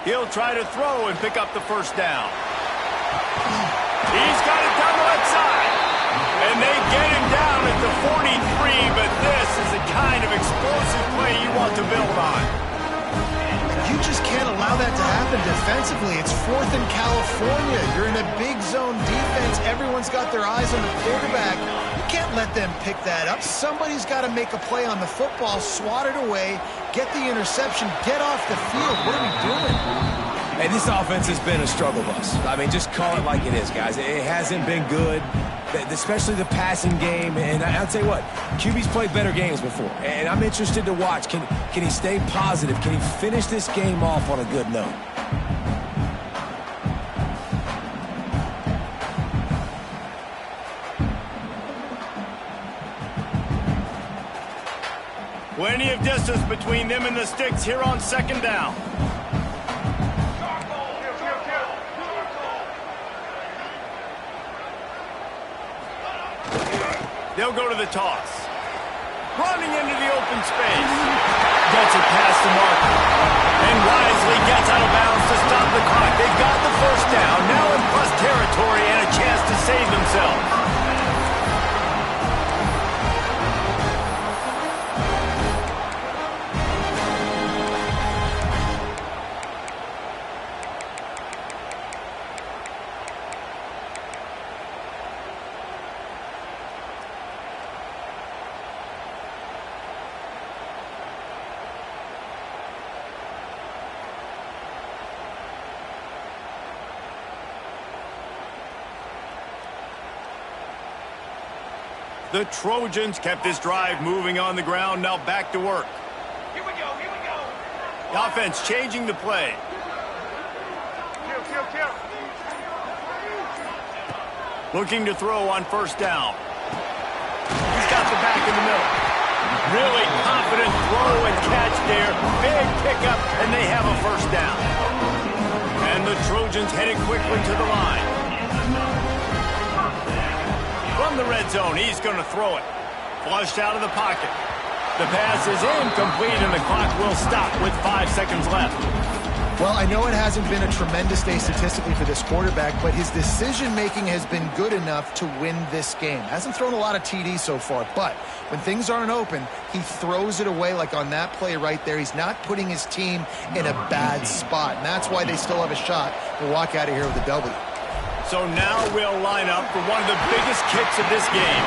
He'll try to throw and pick up the first down. He's got it down the left side. And they get him down at the 43, but this is the kind of explosive play you want to build on. You just can't allow that to happen defensively. It's 4th in California. You're in a big zone defense. Everyone's got their eyes on the quarterback. You can't let them pick that up. Somebody's got to make a play on the football, swat it away, get the interception, get off the field. What are we doing? Hey, this offense has been a struggle bus. I mean, just call it like it is, guys. It hasn't been good, especially the passing game. And I'll tell you what, QB's played better games before. And I'm interested to watch. Can he stay positive? Can he finish this game off on a good note? Plenty of distance between them and the sticks here on second down. They'll go to the toss. Running into the open space. Gets it past the marker. And wisely gets out of bounds to stop the clock. They've got the first down. Now in plus territory and a chance to save themselves. The Trojans kept this drive moving on the ground. Now back to work. Here we go, here we go. The offense changing the play. Kill. Looking to throw on first down. He's got the back in the middle. Really confident throw and catch there. Big pickup, and they have a first down. And the Trojans headed quickly to the line. From the red zone, he's going to throw it. Flushed out of the pocket. The pass is incomplete, and the clock will stop with 5 seconds left. Well, I know it hasn't been a tremendous day statistically for this quarterback, but his decision-making has been good enough to win this game. Hasn't thrown a lot of TDs so far, but when things aren't open, he throws it away like on that play right there. He's not putting his team in a bad spot, and that's why they still have a shot to walk out of here with a W. So now we'll line up for one of the biggest kicks of this game.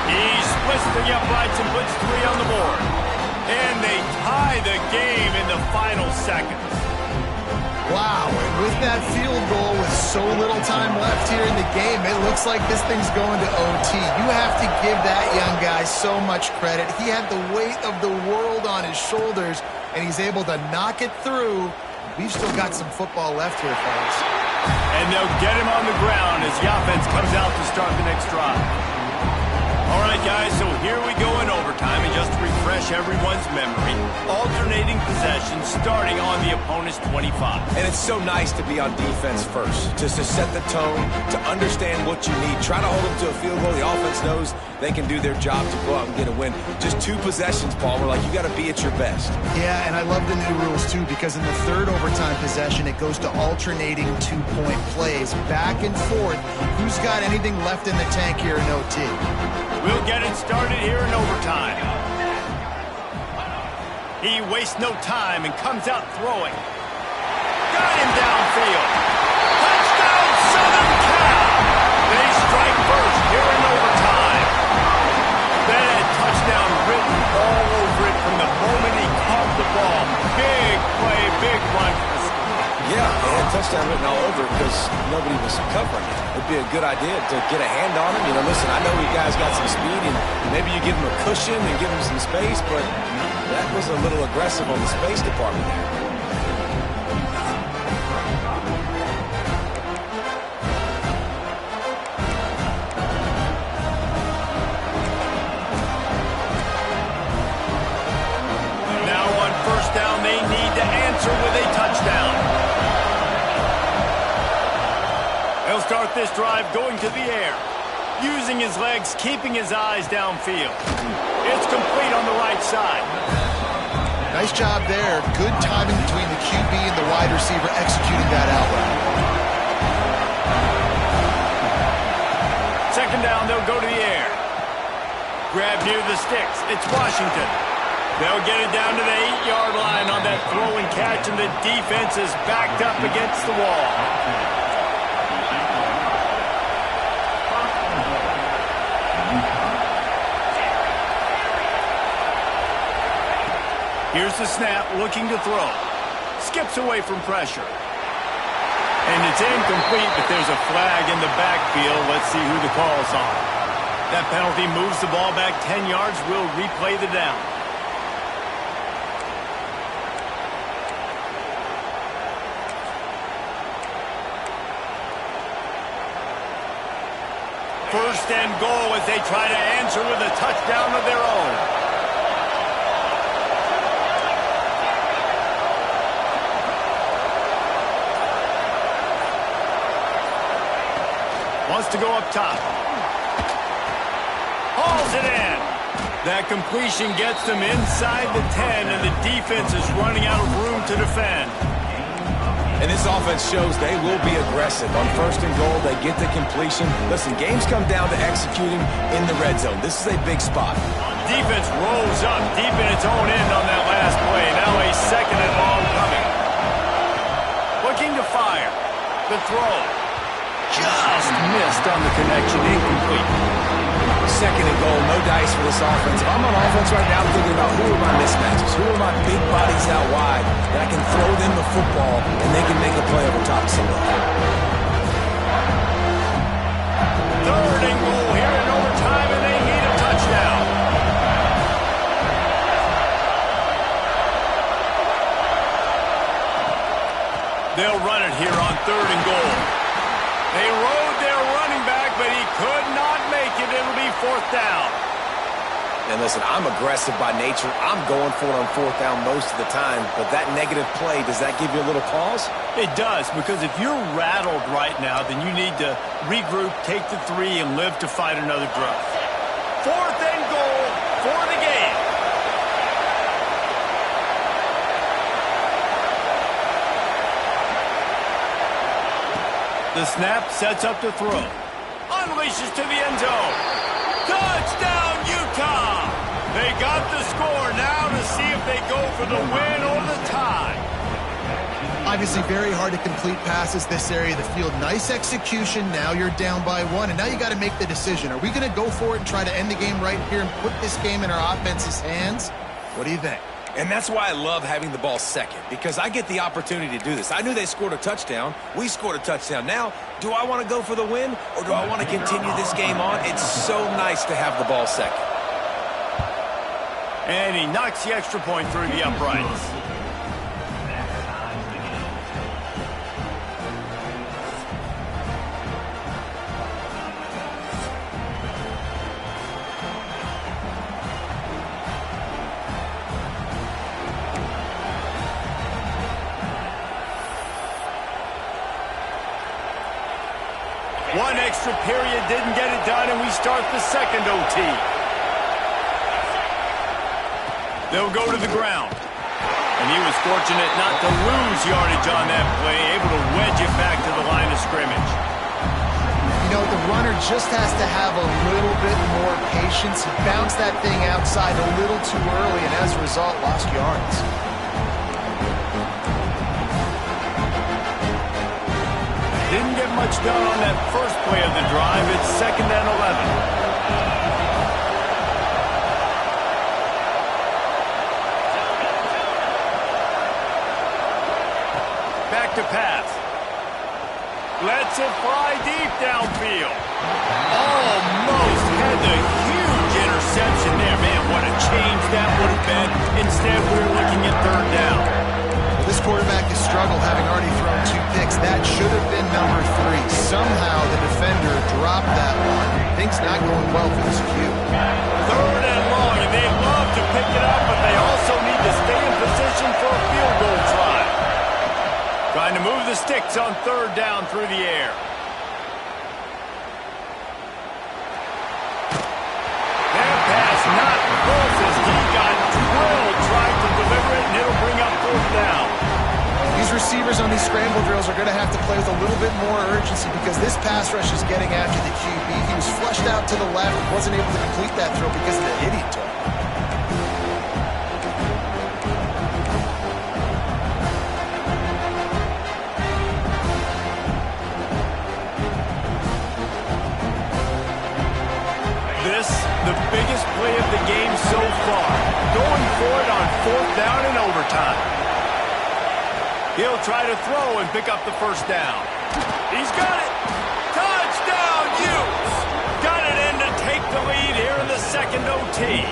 He splits the uprights and puts 3 on the board. And they tie the game in the final seconds. Wow, and with that field goal with so little time left here in the game, it looks like this thing's going to OT. You have to give that young guy so much credit. He had the weight of the world on his shoulders, and he's able to knock it through. We've still got some football left here, fellas. And they'll get him on the ground as the offense comes out to start the next drive. All right, guys, so here we go in overtime, and just to refresh everyone's memory, alternating possessions starting on the opponent's 25. And it's so nice to be on defense first, just to set the tone, to understand what you need. Try to hold them to a field goal. The offense knows they can do their job to go out and get a win. Just 2 possessions, Paul. We're like, you got to be at your best. Yeah, and I love the new rules, too, because in the third overtime possession, it goes to alternating 2-point plays. Back and forth. Who's got anything left in the tank here in OT? We'll get it started here in overtime. He wastes no time and comes out throwing. Got him downfield. Touchdown, Southern Cal! They strike first here in overtime. That had touchdown written all over it from the moment he caught the ball. Big play, big run. Yeah, they had touchdown written all over it because nobody was covering it. It'd be a good idea to get a hand on him. You know, listen, I know you guys got some speed, and maybe you give him a cushion and give him some space, but that was a little aggressive on the space department there. Now on first down, they need to answer with a touchdown. He'll start this drive going to the air. Using his legs, keeping his eyes downfield. It's complete on the right side. Nice job there. Good timing between the QB and the wide receiver executing that out route. Second down, they'll go to the air. Grab near the sticks. It's Washington. They'll get it down to the 8-yard line on that throw and catch, and the defense is backed up against the wall. Here's the snap, looking to throw. Skips away from pressure. And it's incomplete, but there's a flag in the backfield. Let's see who the call's on. That penalty moves the ball back 10 yards. We'll replay the down. First and goal as they try to answer with a touchdown of their own. Wants to go up top. Hauls it in. That completion gets them inside the 10, and the defense is running out of room to defend. And this offense shows they will be aggressive. On first and goal, they get the completion. Listen, games come down to executing in the red zone. This is a big spot. Defense rolls up deep in its own end on that last play. Now a second and long coming. Looking to fire. The throw. Just missed on the connection. Incomplete. Second and goal, no dice for this offense. If I'm on offense right now, I'm thinking about who are my mismatches, who are my big bodies out wide that I can throw them the football and they can make a play over top of somebody. Third and goal here in overtime, and they need a touchdown. They'll run it here on third and goal. They rode their running back, but he could not make it. It'll be fourth down. And listen, I'm aggressive by nature. I'm going for it on fourth down most of the time. But that negative play, does that give you a little pause? It does, because if you're rattled right now, then you need to regroup, take the 3, and live to fight another drive. Fourth and goal for the game. The snap sets up the throw. Unleashes to the end zone. Touchdown, Utah! They got the score now to see if they go for the win or the tie. Obviously very hard to complete passes this area of the field. Nice execution. Now you're down by 1, and now you got to make the decision. Are we going to go for it and try to end the game right here and put this game in our offense's hands? What do you think? And that's why I love having the ball second, because I get the opportunity to do this. I knew they scored a touchdown. We scored a touchdown. Now, do I want to go for the win, or do I want to continue this game on? It's so nice to have the ball second. And he knocks the extra point through the uprights. One extra period didn't get it done, and we start the second OT. They'll go to the ground. And he was fortunate not to lose yardage on that play, able to wedge it back to the line of scrimmage. You know, the runner just has to have a little bit more patience. He bounced that thing outside a little too early, and as a result, lost yards. Didn't get much done on that first play of the drive. It's second and 11. Back to pass. Lets it fly deep downfield. Almost had the huge interception there. Man, what a change that would have been. Instead, we're looking at third down. This quarterback has struggled, having already thrown 2 picks. That should have been number 3. Somehow the defender dropped that one. Things not going well for this Q. Third and long, and they love to pick it up, but they also need to stay in position for a field goal try. Trying to move the sticks on third down through the air. That pass not close as he got drilled trying to deliver it, and it'll bring up fourth down. These receivers on these scramble drills are going to have to play with a little bit more urgency because this pass rush is getting after the QB. He was flushed out to the left, wasn't able to complete that throw because of the hit he took. This The biggest play of the game so far. Going for it on 4th down in overtime. He'll try to throw and pick up the first down. He's got it. Touchdown, Utes. Got it in to take the lead here in the second OT.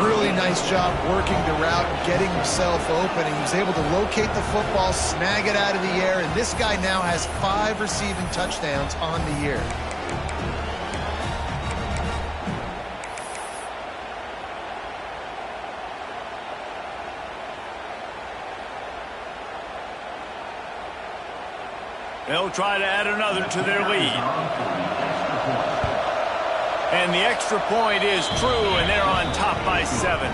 Really nice job working the route, getting himself open, and he was able to locate the football, snag it out of the air, and this guy now has 5 receiving touchdowns on the year. They'll try to add another to their lead. And the extra point is true, and they're on top by 7.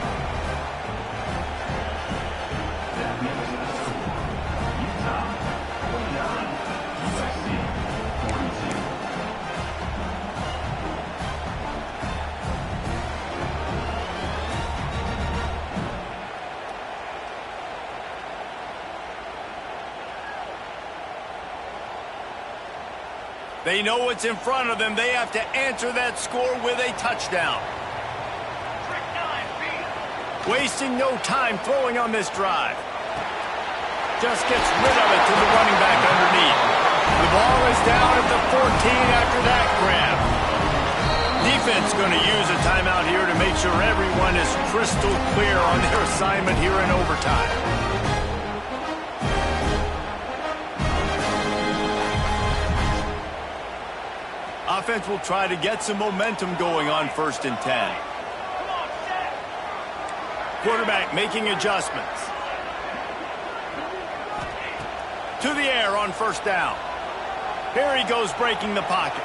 They know what's in front of them. They have to answer that score with a touchdown. Wasting no time throwing on this drive. Just gets rid of it to the running back underneath. The ball is down at the 14 after that grab. Defense going to use a timeout here to make sure everyone is crystal clear on their assignment here in overtime. Offense will try to get some momentum going on 1st and 10. Quarterback making adjustments. To the air on 1st down. Here he goes breaking the pocket.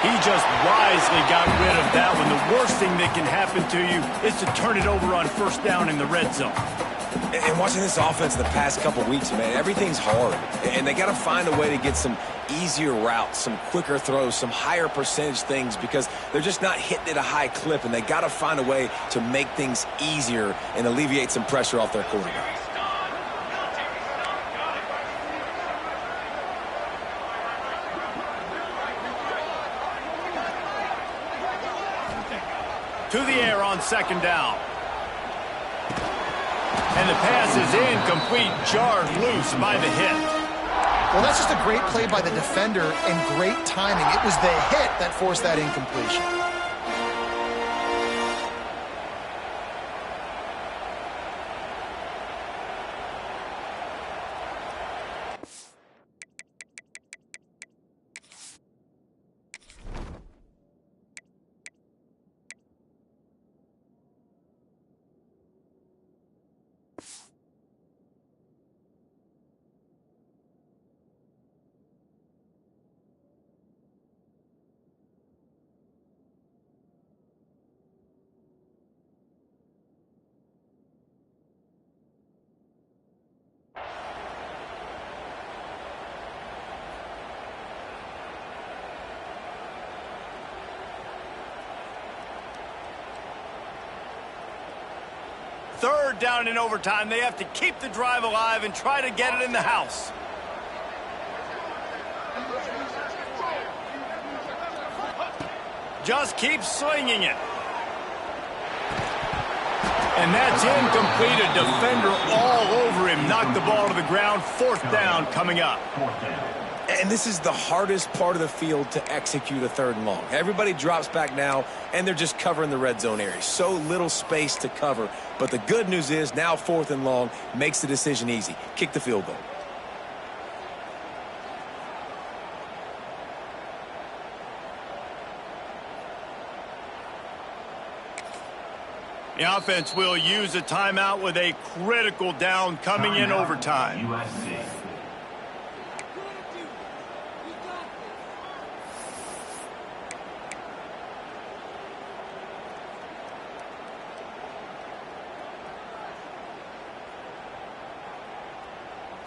He just wisely got rid of that one. The worst thing that can happen to you is to turn it over on 1st down in the red zone. And watching this offense the past couple weeks, man, everything's hard. And they got to find a way to get some easier routes, some quicker throws, some higher percentage things because they're just not hitting at a high clip, and they got to find a way to make things easier and alleviate some pressure off their quarterback. To the air on 2nd down. And the pass is incomplete, jarred loose by the hit. Well, that's just a great play by the defender and great timing. It was the hit that forced that incompletion. Third down in overtime. They have to keep the drive alive and try to get it in the house. Just keep slinging it. And that's incomplete. A defender all over him. Knocked the ball to the ground. 4th down coming up. And this is the hardest part of the field to execute a 3rd and long. Everybody drops back now, and they're just covering the red zone area. So little space to cover. But the good news is now 4th and long makes the decision easy. Kick the field goal. The offense will use a timeout with a critical down coming in overtime. USC.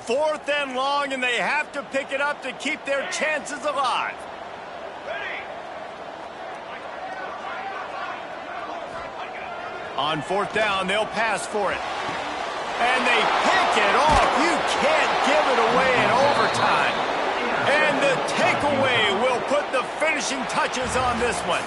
Fourth and long, and they have to pick it up to keep their chances alive. On 4th down, they'll pass for it. And they pick it off. You can't give it away in overtime. And the takeaway will put the finishing touches on this one.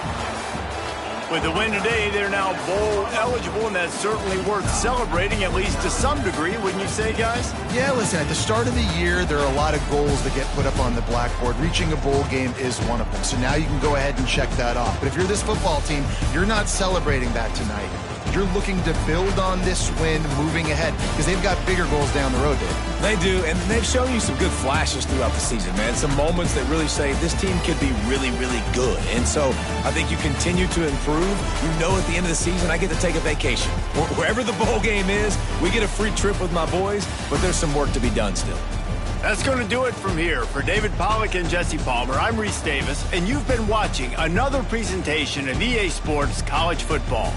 With the win today, they're now bowl eligible, and that's certainly worth celebrating, at least to some degree, wouldn't you say, guys? Yeah, listen, at the start of the year, there are a lot of goals that get put up on the blackboard. Reaching a bowl game is one of them. So now you can go ahead and check that off. But if you're this football team, you're not celebrating that tonight. You're looking to build on this win moving ahead because they've got bigger goals down the road, Dave. They do, and they've shown you some good flashes throughout the season, man. Some moments that really say this team could be really, really good. And so I think you continue to improve. You know at the end of the season, I get to take a vacation. Wherever the bowl game is, we get a free trip with my boys, but there's some work to be done still. That's going to do it from here. For David Pollack and Jesse Palmer, I'm Reese Davis, and you've been watching another presentation of EA Sports College Football.